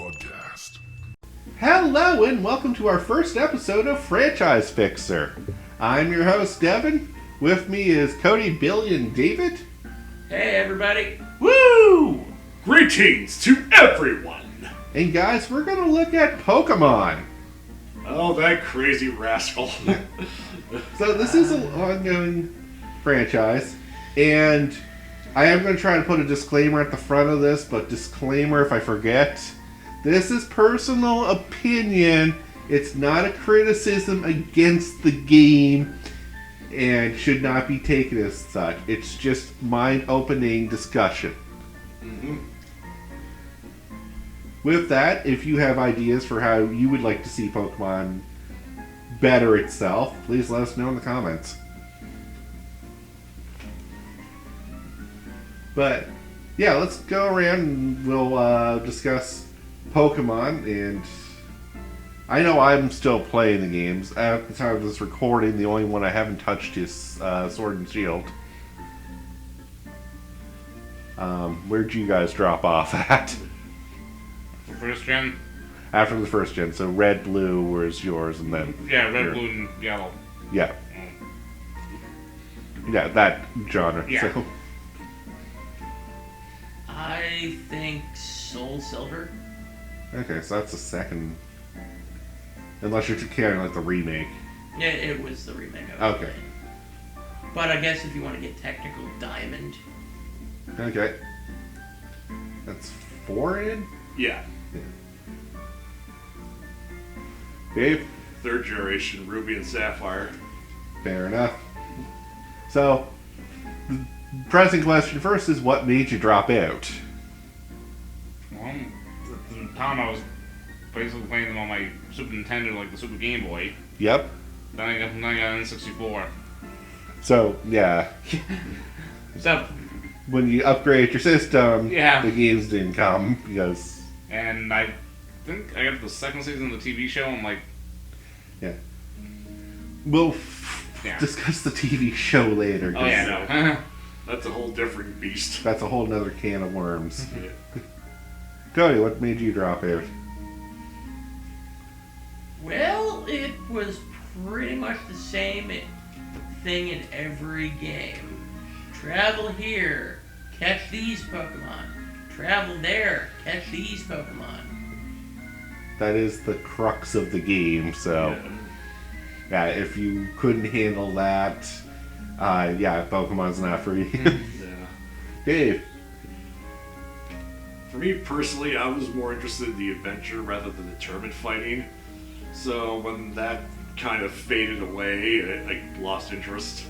Podcast. Hello and welcome to our first episode of Franchise Fixer. I'm your host, Devin. With me is Cody, Billy, and David. Hey everybody! Woo! Greetings to everyone! And guys, we're going to look at Pokemon. Oh, that crazy rascal. So this is an ongoing franchise, and I am going to try to put a disclaimer at the front of this, but disclaimer if I forget. This is personal opinion. It's not a criticism against the game and should not be taken as such. It's just mind-opening discussion. Mm-hmm. With that, if you have ideas for how you would like to see Pokemon better itself, please let us know in the comments. But, yeah, let's go around and we'll discuss Pokemon. And I know I'm still playing the games. At the time of this recording, the only one I haven't touched is Sword and Shield. Where'd you guys drop off at? First gen? After the first gen, so red, blue was yours, and then... Yeah, red, blue, and yellow. Yeah. Yeah, that genre. Yeah. So. I think Soul Silver. Okay, so that's the second... Unless you're carrying, like, the remake. Yeah, it was the remake of it. Okay. But I guess if you want to get technical, Diamond. Okay. That's 4 in? Yeah. Dave? Third generation Ruby and Sapphire. Fair enough. So, the pressing question first is, what made you drop out? Well, at the time I was basically playing them on my Super Nintendo, like the Super Game Boy. Yep. Then I got N64. So, yeah. So, When you upgrade your system, Yeah. the games didn't come, because... and I think I got the second season of the TV show, and like, We'll Yeah. discuss the TV show later. oh yeah, no. That's a whole different beast. That's a whole nother can of worms. Yeah. Cody, what made you drop out? Well, it was pretty much the same thing in every game. Travel here, catch these Pokemon. Travel there, catch these Pokemon. That is the crux of the game, so... Yeah, if you couldn't handle that, yeah, Pokemon's not for you. Yeah. Dave? For me personally, I was more interested in the adventure rather than the tournament fighting. So when that kind of faded away, I lost interest.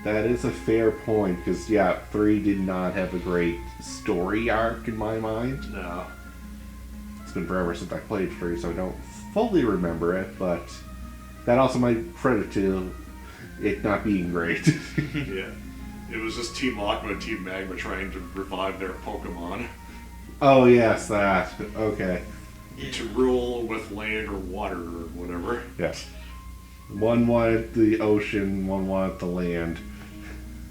That is a fair point, because, yeah, 3 did not have a great story arc in my mind. No. It's been forever since I played 3, so I don't fully remember it, but that also might credit to it not being great. Yeah. It was just Team Aqua and Team Magma trying to revive their Pokemon. Oh, yes, that. Okay. To rule with land or water or whatever. Yes. One wanted the ocean, one wanted the land.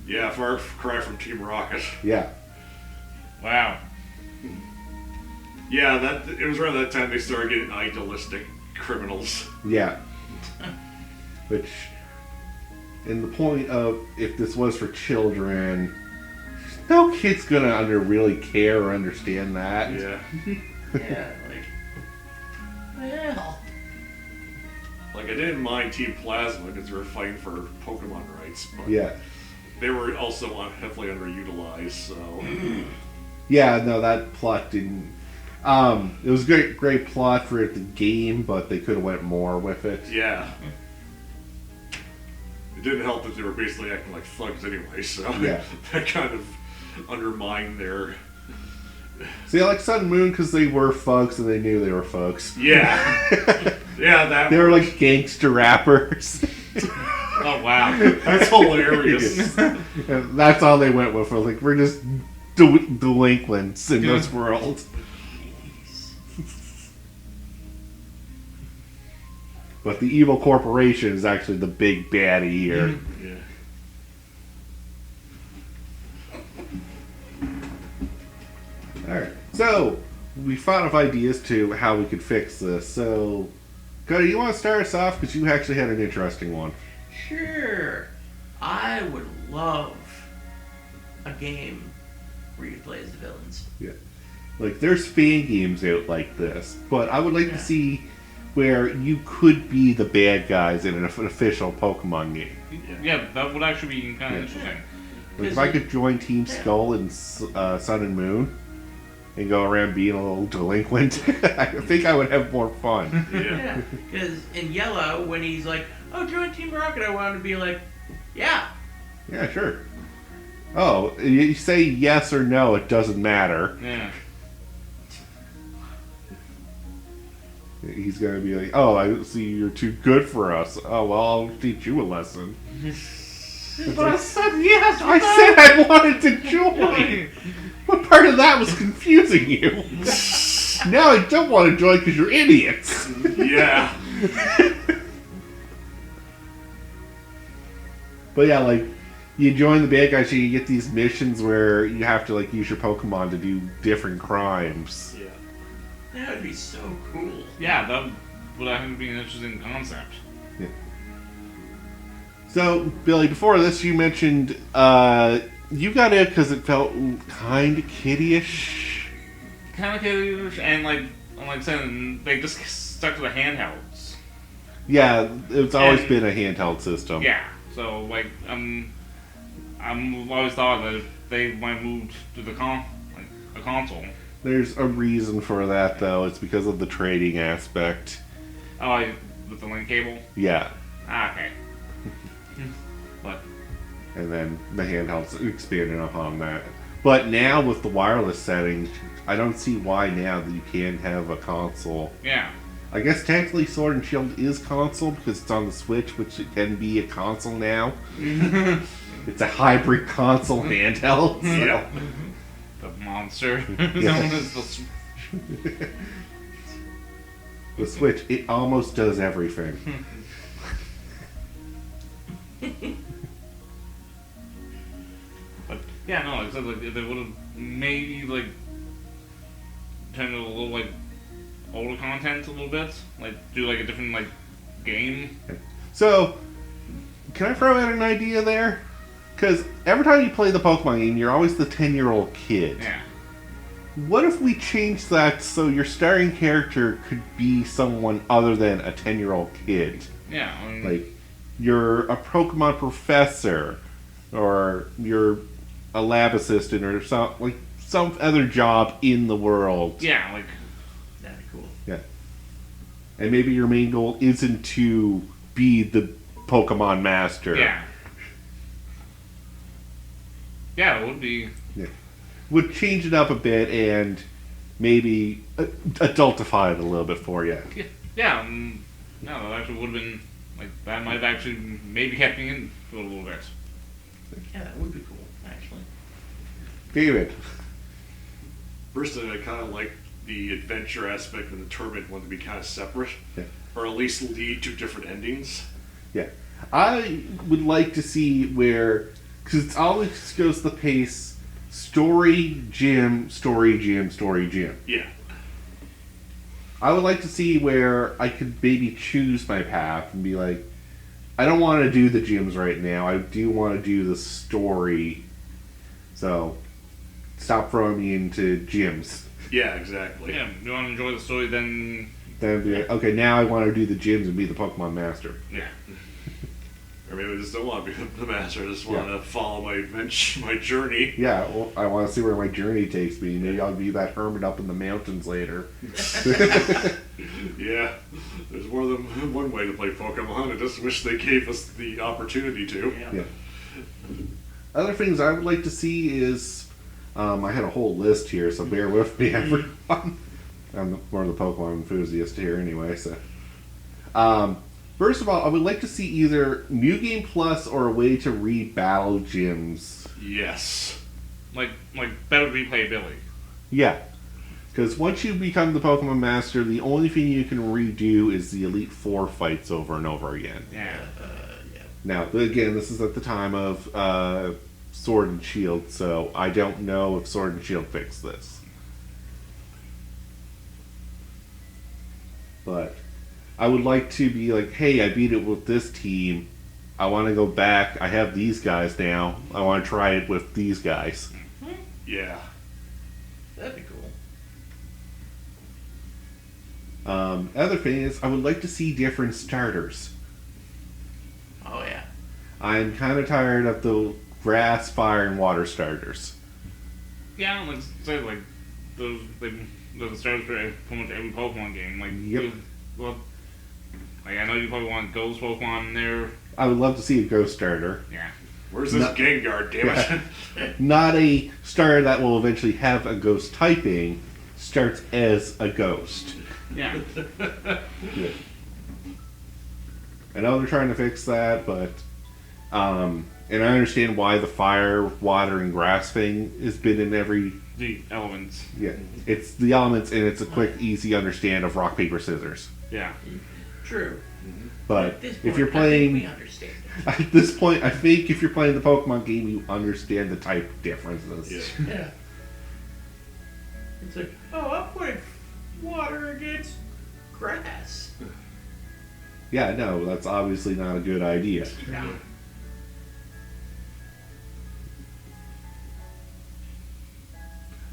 Yeah, far cry from Team Rocket. Yeah. Wow. Yeah, it was around that time they started getting idealistic criminals. Yeah. Which, in the point of, if this was for children, no kid's gonna really care or understand that. Yeah. Yeah, like, well, Like, I didn't mind Team Plasma because they were fighting for Pokemon rights, but Yeah. they were also heavily underutilized, so... Yeah, no, that plot didn't... it was a great plot for the game, but they could have went more with it. Yeah. It didn't help that they were basically acting like thugs anyway, so Yeah. that kind of undermined their... See, I like Sun and Moon because they were folks and they knew they were folks. Yeah. Yeah, that They were like gangster rappers. Oh wow. That's hilarious. And that's all they went with. Like, we're just delinquents in this world. But the evil corporation is actually the big baddie here. Yeah. Alright, so we thought of ideas to how we could fix this. So, Cody, you want to start us off because you actually had an interesting one. Sure. I would love a game where you play as the villains. Like, there's fan games out like this, but I would like Yeah. to see where you could be the bad guys in an official Pokemon game. Yeah, that would actually be kind of interesting. Like, if I could join Team Yeah. Skull and Sun and Moon and go around being a little delinquent, I think I would have more fun. Yeah. Yeah, because in Yellow, when he's like, "Oh, join Team Rocket," I wanted to be like, "Yeah." Yeah, sure. Oh, you say yes or no, it doesn't matter. Yeah. He's gonna be like, "Oh, I see you're too good for us. Oh, well, I'll teach you a lesson." But I said yes. I said I wanted to join. What part of that was confusing you? Now I don't want to join because you're idiots. Yeah. But yeah, like, you join the bad guys, so you get these missions where you have to, like, use your Pokemon to do different crimes. Yeah. That would be so cool. Yeah, that would I think be an interesting concept. So, Billy, before this, you mentioned you got it because it felt kind of kiddie-ish. Kind of kiddish, and like I'm like saying, they just stuck to the handhelds. Yeah, it's always And- been a handheld system. Yeah, so like I'm always thought that if they might move to the a console. There's a reason for that, though. It's because of the trading aspect. Oh, like, with the link cable. Yeah. Okay. But And then the handhelds expanded upon that. But now with the wireless setting, I don't see why now that you can have a console. yeah, I guess technically Sword and Shield is console because it's on the Switch, which it can be a console now. It's a hybrid console handheld. So. Yeah. the monster Yeah. known as The Switch, it almost does everything. But yeah, no, like I said, like if they would have maybe like turned it a little like older content a little bit, like do like a different like game. So, can I throw out an idea there? Because every time you play the Pokemon game, you're always the 10-year-old kid. Yeah. What if we changed that so your starting character could be someone other than a 10-year-old kid? Yeah. I mean, Like, you're a Pokemon professor, or you're a lab assistant, or some other job in the world. yeah, like That'd be cool. Yeah. And maybe your main goal isn't to be the Pokemon master. yeah. Yeah, it would be. Would change it up a bit and maybe adultify it a little bit for you. Yeah, no, that actually would have been like that. Might have actually maybe kept me in for a little bit. Yeah, that would be cool, actually. David. Personally, I kind of like the adventure aspect and the tournament one to be kind of separate, Yeah. or at least lead to different endings. Yeah. I would like to see where, because it always goes the pace, story, gym, story, gym, story, gym. Yeah. I would like to see where I could maybe choose my path and be like, I don't want to do the gyms right now. I do want to do the story. So, stop throwing me into gyms. Yeah, exactly. Yeah, you want to enjoy the story, then Then be like, okay, now I want to do the gyms and be the Pokemon Master. yeah. Or maybe I just don't want to be the master. I just want Yeah. to follow my adventure, my journey. Yeah, well, I want to see where my journey takes me. Maybe I'll be that hermit up in the mountains later. Yeah. There's more than one way to play Pokemon. I just wish they gave us the opportunity to. Yeah. Yeah. Other things I would like to see is, I had a whole list here, so bear with me, everyone. I'm more of the Pokemon enthusiast here anyway, so. First of all, I would like to see either New Game Plus or a way to read battle gyms. Yes. Like better replayability. Yeah. Because once you become the Pokemon Master, the only thing you can redo is the Elite Four fights over and over again. Yeah. Yeah. Now, again, this is at the time of Sword and Shield, so I don't know if Sword and Shield fixed this. But I would like to be like, hey, I beat it with this team. I want to go back. I have these guys now. I want to try it with these guys. Yeah. That'd be cool. Other thing is, I would like to see different starters. Oh yeah. I'm kind of tired of the grass, fire, and water starters. Yeah, like say like those the starters for pretty much every Pokemon game. Like Yep. Well, like I know you probably want Ghost Pokemon in there. I would love to see a ghost starter. Yeah. Where's this No. Gengar, damn it? Not a starter that will eventually have a ghost typing, starts as a ghost. Yeah. Yeah. I know they're trying to fix that, but and I understand why the fire, water, and grass thing has been in every. The elements. Yeah, it's the elements, and it's a quick, easy understand of rock, paper, scissors. Yeah. True. But At this if point, you're I think we playing, understand it. at this point, I think if you're playing the Pokemon game, you understand the type differences. Yeah. Yeah. It's like, oh, I'm putting water against grass. Yeah, no, that's obviously not a good idea. Yeah.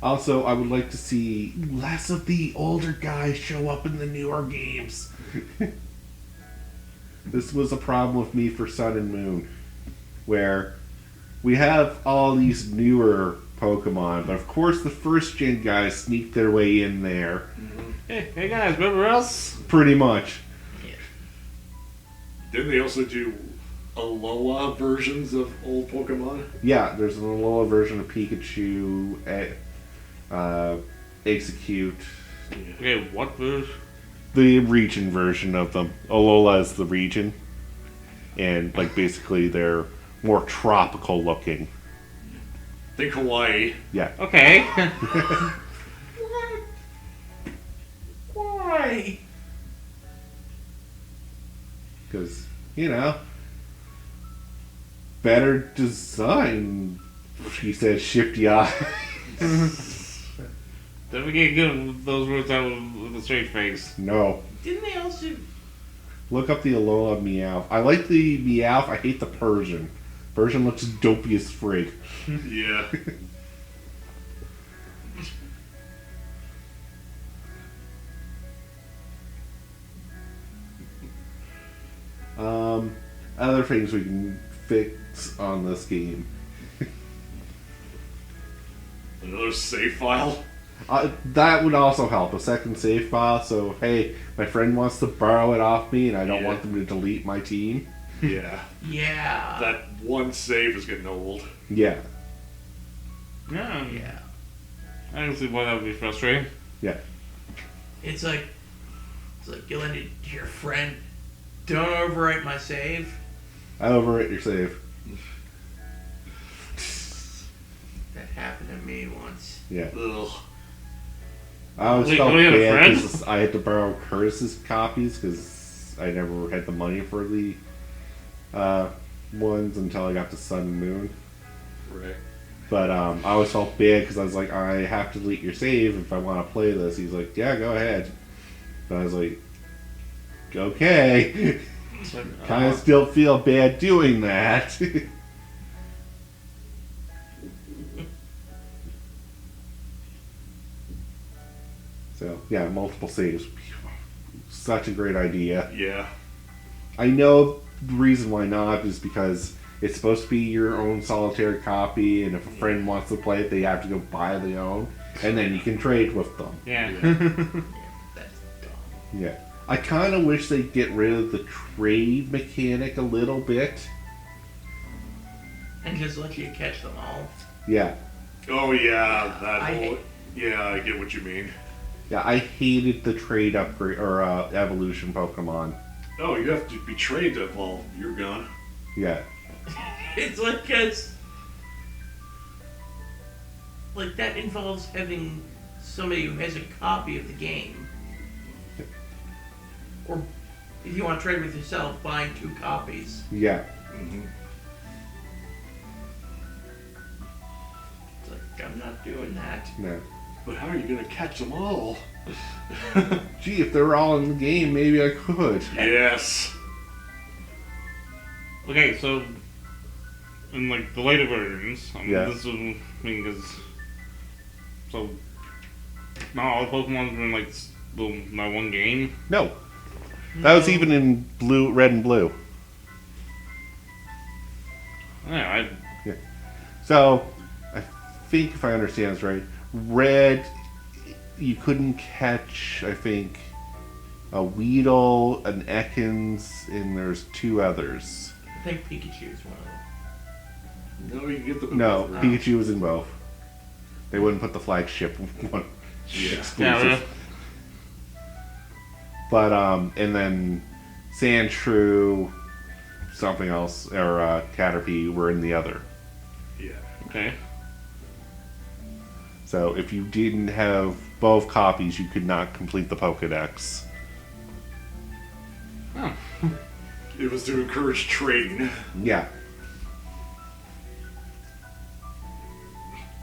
Also, I would like to see less of the older guys show up in the newer games. This was a problem with me for Sun and Moon, where we have all these newer Pokemon, but of course the first gen guys sneak their way in there. Hey guys, remember us? Pretty much. Didn't they also do Alola versions of old Pokemon? Yeah, there's an Alola version of Pikachu, Execute. Okay, what version? The region version of them. Alola is the region. And, like, basically they're more tropical looking. Think Hawaii. Yeah. Okay. What? Why? Because, you know, better design, he said, shifty eye. Don't we get good with those words out with a straight face? No. Didn't they also? Look up the Alola Meowth. I like the Meowth, I hate the Persian. Persian looks dopey as frig. Yeah. Other things we can fix on this game. Another save file? That would also help. A second save file, so hey, my friend wants to borrow it off me and I don't Yeah. want them to delete my team. Yeah. Yeah. That one save is getting old. Yeah. Yeah. Yeah. I can see why that would be frustrating. Yeah. It's like you lend it to your friend. Don't overwrite my save. I overwrite your save. That happened to me once. Yeah. Ugh. I always Wait, felt don't you have a bad friend? because I had to borrow Curtis's copies because I never had the money for the ones until I got to Sun and Moon. Right. But I always felt bad because I was like, I have to delete your save if I want to play this. He's like, yeah, go ahead. But I was like, okay. It's like, Kind of still feel bad doing that. So, yeah, multiple saves. Such a great idea. Yeah. I know the reason why not is because it's supposed to be your own solitary copy, and if a friend wants to play it, they have to go buy their own, and then you can trade with them. Yeah. that's dumb. Yeah. I kind of wish they'd get rid of the trade mechanic a little bit. And just let you catch them all. Yeah. Oh yeah, that I whole. hate- Yeah, I get what you mean. Yeah, I hated the trade upgrade or evolution Pokemon. Oh, you have to be trained to evolve. You're gone. Yeah. It's like, cause like that involves having somebody who has a copy of the game. Or if you want to trade with yourself, buying 2 copies. Yeah. Mm-hmm. It's like, I'm not doing that. No. But how are you gonna catch them all? Gee, if they're all in the game, maybe I could. Yes. Okay, so in like the later versions, Yeah. this was because so not all the Pokemon were in like my one game. No. That was even in blue, red and blue. Yeah, So, I think if I understand this right, red, you couldn't catch, I think, a Weedle, an Ekans, and there's 2 others. I think Pikachu is one of them. No, you can get them. No, both. Pikachu was in both. They wouldn't put the flagship one Yeah. exclusive. yeah, But, and then Sandshrew, something else, or Caterpie were in the other. Yeah. okay. So if you didn't have both copies, you could not complete the Pokedex. Oh, It was to encourage trading. Yeah.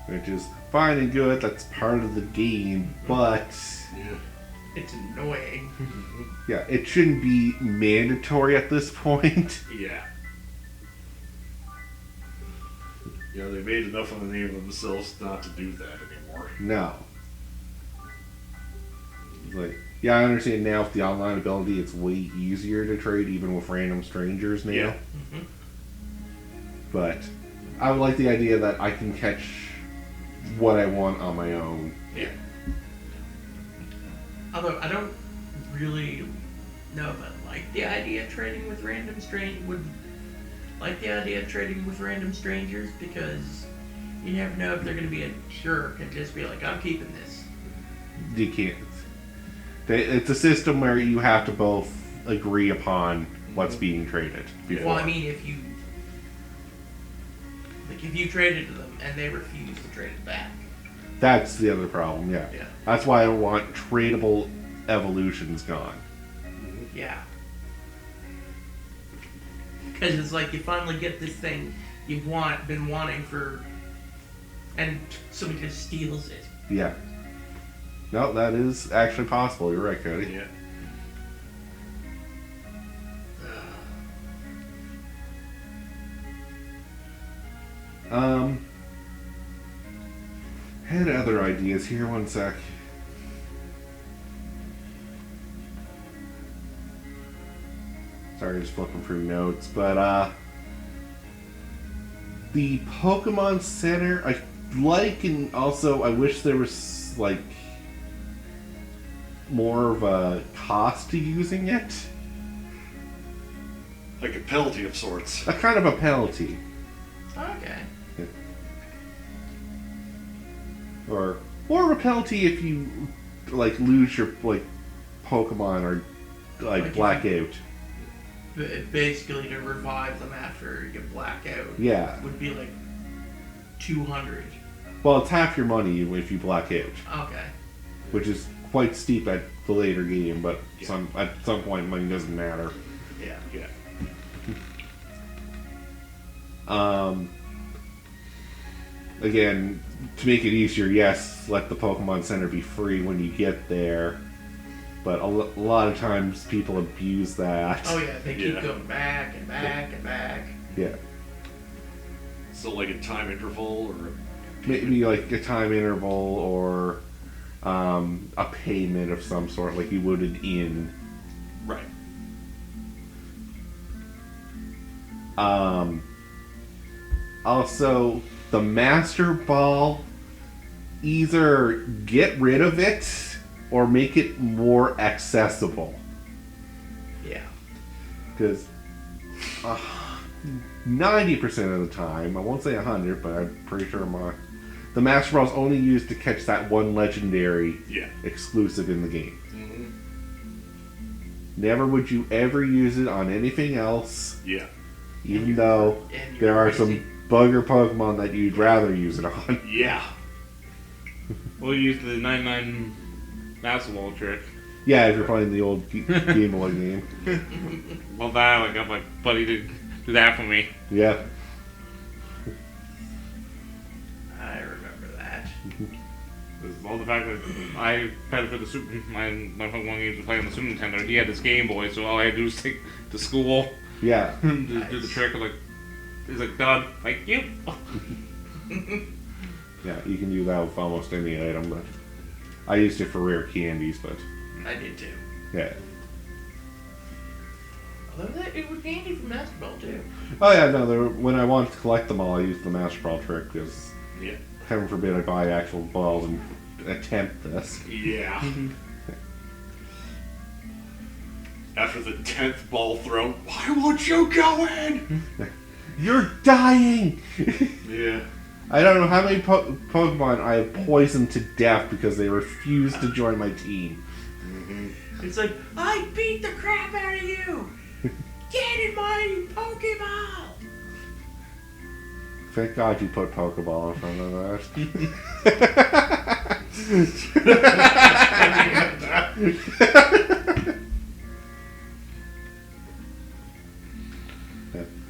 Which is fine and good, that's part of the game, but Yeah. It's annoying. yeah, it shouldn't be mandatory at this point. Yeah. Yeah, they made enough of the name of themselves not to do that anymore. No. It's like, yeah, I understand now with the online ability, it's way easier to trade even with random strangers now. Yeah. But I would like the idea that I can catch what I want on my own. Yeah. Although I don't really know if I like the idea of trading with random strangers because you never know if they're going to be a jerk and just be like, I'm keeping this. You can't. It's a system where you have to both agree upon what's being traded. Before. Well, I mean, if you traded to them and they refuse to trade it back. That's the other problem, yeah. Yeah. That's why I want tradable evolutions gone. Yeah. Because it's like you finally get this thing you've been wanting for, and somebody just steals it. Yeah. No, that is actually possible. You're right, Cody. Yeah. Had other ideas here. One sec. Sorry, just flipping through notes, but the Pokemon Center I like, and also I wish there was like more of a cost to using it. Like a penalty of sorts. A kind of a penalty. Okay. Or more of a penalty if you like lose your like Pokemon or Like like if black out. Basically, to revive them after you black out Yeah. would be like 200. Well, it's half your money if you black out, Okay. which is quite steep at the later game, but Yeah. at some point money doesn't matter. Yeah. Yeah. Again, to make it easier, yes, let the Pokemon Center be free when you get there. But a lot of times people abuse that. Oh yeah, they keep Yeah. going back and back and back. Yeah. So like a time interval or Maybe like a time interval or a payment of some sort, like you would an inn. right. Also, the Master Ball, either get rid of it or make it more accessible. Yeah. Because 90% of the time, I won't say 100, but I'm pretty sure the Master Ball is only used to catch that one legendary Yeah. exclusive in the game. Mm-hmm. Never would you ever use it on anything else, Yeah. even though And you're there are crazy. some bugger Pokemon that you'd rather use it on. Yeah. We'll use the 99 Master Ball trick. Yeah, if you're playing the old Game Boy game. Well, that I got my buddy to do that for me. Yeah. I remember that. It's Well, the fact that I had for the Super, my Pokemon games to play on the Super Nintendo, he had this Game Boy, so all I had to do was take to school, Yeah. do the trick. He's like, done. Thank you. Yeah, you can do that with almost any item, but I used it for rare candies, but I did too. yeah. Although it was handy for Master Ball too. Oh yeah, no, when I wanted to collect them all, I used the Master Ball trick, because Yeah. heaven forbid I buy actual balls and attempt this. Yeah. After the 10th ball thrown, why won't you go in? You're dying! Yeah. I don't know how many Pokemon I have poisoned to death because they refused to join my team. It's like, I beat the crap out of you! Get in my Pokeball! Thank God you put Pokeball in front of that.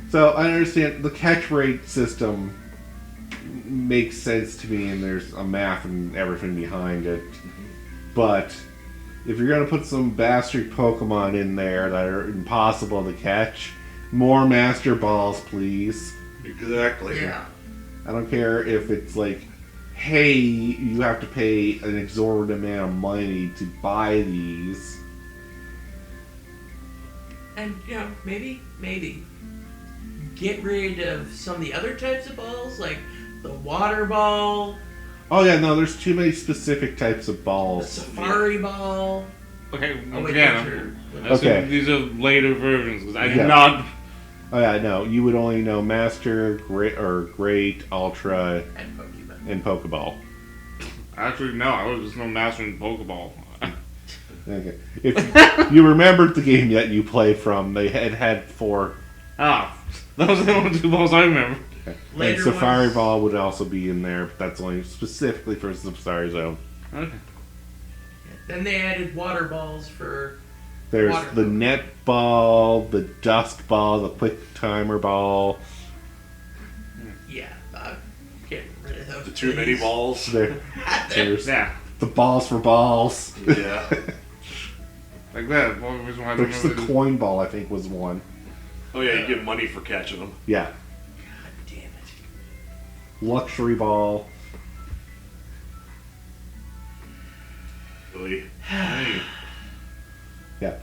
So I understand the catch rate system makes sense to me, and there's a math and everything behind it. But if you're gonna put some bastard Pokemon in there that are impossible to catch, more Master Balls, please. Exactly. Yeah. I don't care if it's like, hey, you have to pay an exorbitant amount of money to buy these. And, maybe get rid of some of the other types of balls, like the water ball, Oh yeah, no, there's too many specific types of the balls. safari ball. Okay, Oh, wait, again, those Okay. these are later versions, because I Yeah. did not... Oh yeah, no, you would only know Master, Great, Ultra, and Pokemon. and Pokeball. Actually, no, I was just no master in Pokeball. Okay. If you remembered the game that you played from, they had 4. Those are the only 2 balls I remember. And Later Safari ones- Ball would also be in there, but that's only specifically for Safari Zone. Okay. Then they added water balls for. There's Water. the Net Ball, the Dusk Ball, the Quick Timer Ball. Yeah, get rid of those. The too many please. balls. There's Yeah, the Balls for Balls. Yeah. like that. Well, the reason why I There's the remember Coin Ball, I think, was one. Oh yeah, you get money for catching them. Yeah. God damn it. Luxury Ball. Really. Hey, Yeah.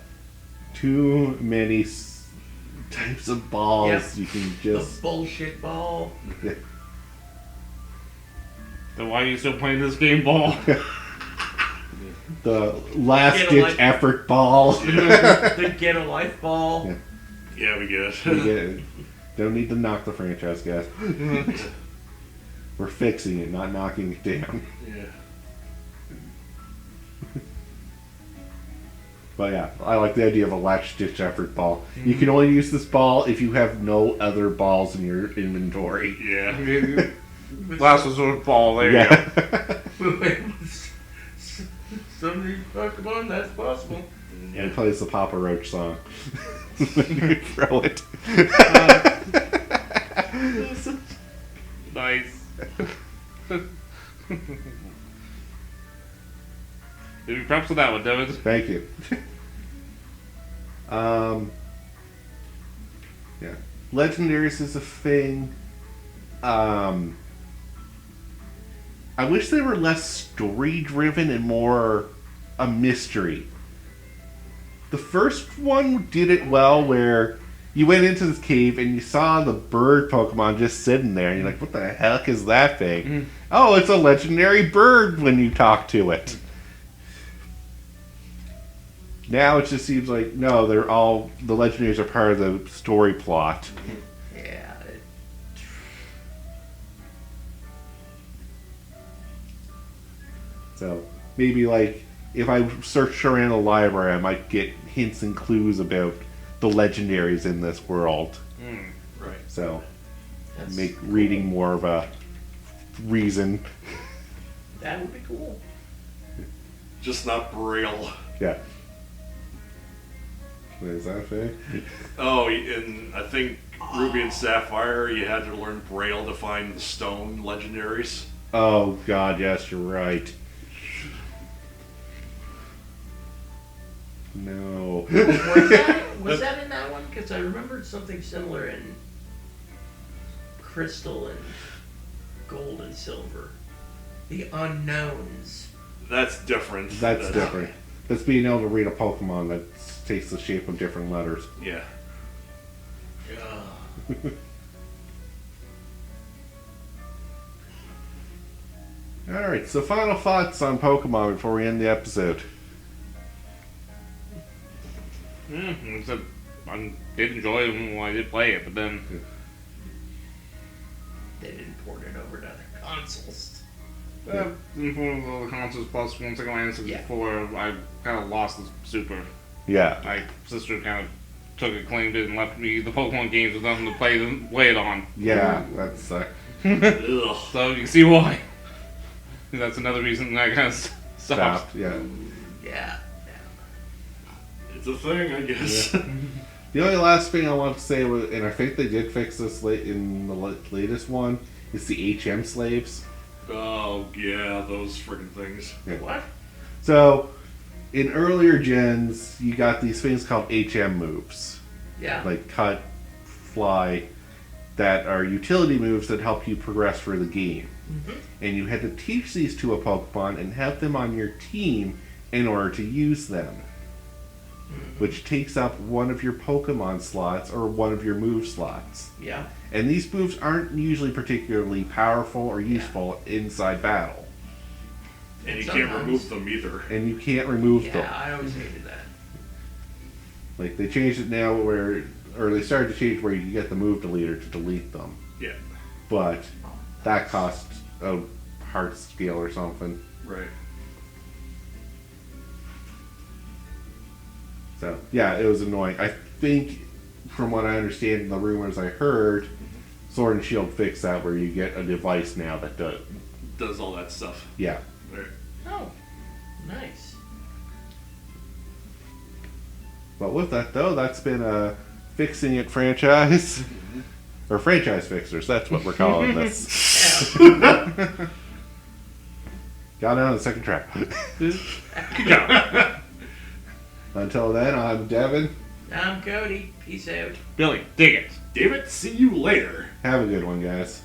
Too many types of balls. Yep. You can The just. bullshit ball. then why are you still playing this game, ball? The last Get a ditch life- effort ball. The get a life ball. Yeah. Yeah, we get You it. get it. Don't need to knock the franchise, guys. We're fixing it, not knocking it down. Yeah. But yeah, I like the idea of a latch ditch effort ball. You can only use this ball if you have no other balls in your inventory. Yeah. Last resort ball, there you go. Yeah. Some of these Pokemon, that's possible. And it plays the Papa Roach song. When you throw it. Nice. Give me props for that one, David. Thank you. Yeah. Legendaries is a thing. I wish they were less story driven and more a mystery. The first one did it well, where you went into this cave and you saw the bird Pokemon just sitting there, and you're like, what the heck is that thing? Oh, it's a legendary bird when you talk to it. Now it just seems like, no, they're all, the legendaries are part of the story plot. Yeah. So maybe like if I search around the library, I might get hints and clues about the legendaries in this world. Right. So That's make reading more of a reason. That would be cool. Just not Braille. Yeah. What is that thing? Oh, and I think Ruby and Sapphire, you had to learn Braille to find the stone legendaries. Oh God, yes, you're right. No. Was that in that one? Because I remembered something similar in Crystal and Gold and Silver. The Unknowns. That's different. That's different. That's being able to read a Pokemon that takes the shape of different letters. Yeah. Ugh. Alright, so final thoughts on Pokemon before we end the episode. Except I did enjoy it when I did play it, but then They didn't port it over to other consoles. in one of the consoles plus once I got my N64, I kind of lost the Super. Yeah. My sister kind of took it, claimed it, and left me the Pokemon games with nothing to play it on. Yeah, that sucked. Ugh. So you can see why. That's another reason I kind of stopped. Stopped, yeah. Yeah. It's a thing, I guess. The only last thing I want to say, was, and I think they did fix this late in the latest one, is the HM slaves. Oh, yeah, those friggin' things. Yeah. What? So, in earlier gens, you got these things called HM moves. Yeah. Like cut, fly, that are utility moves that help you progress through the game. Mm-hmm. And you had to teach these to a Pokemon and have them on your team in order to use them. Which takes up one of your Pokemon slots or one of your move slots. Yeah. And these moves aren't usually particularly powerful or useful inside battle. And you Sometimes. can't remove them either. And you can't remove Yeah, them. I always hated that. Like, they changed it now where, or they started to change where you get the move deleter to delete them. Yeah. But that costs a heart scale or something. Right. So, yeah, it was annoying. I think, from what I understand in the rumors I heard, Sword and Shield fixed that where you get a device now that does. Does all that stuff. Yeah. Right. Oh, nice. But with that, though, that's been a Fixing It franchise. Or Franchise Fixers, that's what we're calling this. Yeah. Got on the second track. Good job. Until then, I'm Devin. I'm Cody. Peace out. Billy, dig it. Damn it, see you later. Have a good one, guys.